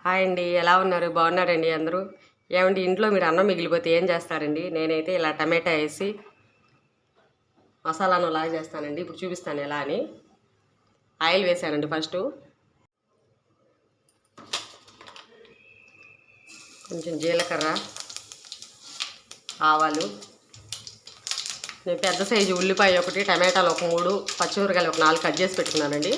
Hi అండి, ఎలా ఉన్నారు? బాగున్నారండి అందరూ? ఏమండి, ఇంట్లో మీరు అన్నం మిగిలిపోతే ఏం చేస్తారండి? నేనైతే ఇలా టమాటా వేసి మసాలా అన్నం లాగా చేస్తానండి. ఇప్పుడు చూపిస్తాను ఎలా అని. ఆయిల్ వేసానండి ఫస్ట్, కొంచెం జీలకర్ర, ఆవాలు, నేను పెద్ద సైజు ఉల్లిపాయ ఒకటి, టమాటాలు ఒక 3, పచ్చిమిరకాయలు ఒక 4 కట్ చేసి పెట్టుకున్నానండి.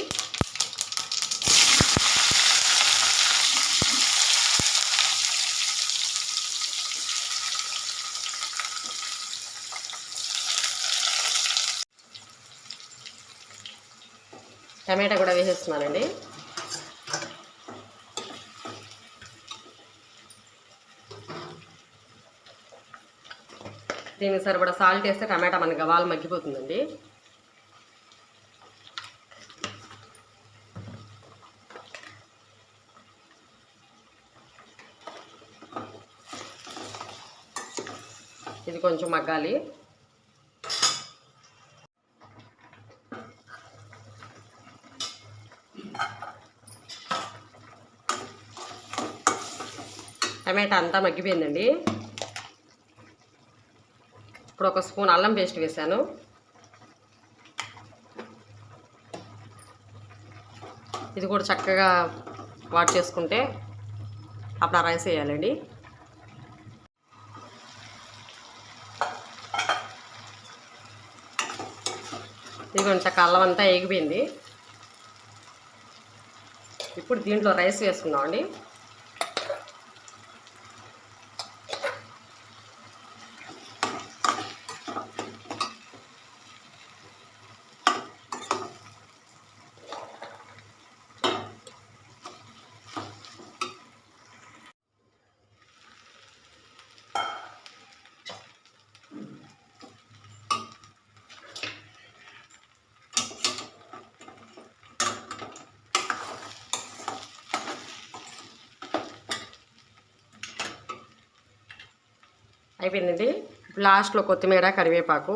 టమాటా కూడా వేసేస్తున్నానండి. దీనికి సరిపడా సాల్ట్ వేస్తే టమాటా మనకి గవాలు మగ్గిపోతుందండి. ఇది కొంచెం మగ్గాలి. టమాటా అంతా మగ్గిపోయిందండి. ఇప్పుడు ఒక స్పూన్ అల్లం పేస్ట్ వేసాను. ఇది కూడా చక్కగా వాట్ చేసుకుంటే అప్పుడు రైస్ వేయాలండి. ఇది కొంచెం అల్లం అంతా ఎగిపోయింది. ఇప్పుడు దీంట్లో రైస్ వేసుకుందామండి. అయిపోయిందండి. లాస్ట్లో కొత్తిమీర, కరివేపాకు,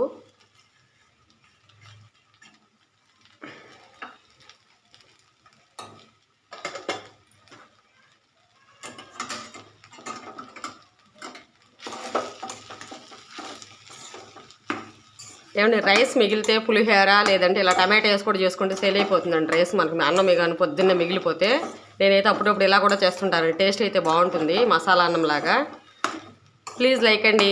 ఏమండి రైస్ మిగిలితే పులిహోర లేదంటే ఇలా టమాటా వేసి కూడా చేసుకుంటే సేల్ అయిపోతుందండి రైస్. మనకు అన్నం కానీ పొద్దున్నే మిగిలిపోతే నేనైతే అప్పుడప్పుడు ఇలా కూడా చేస్తుంటాను. టేస్ట్ అయితే బాగుంటుంది, మసాలా అన్నం లాగా. ప్లీజ్ లైక్ అండి.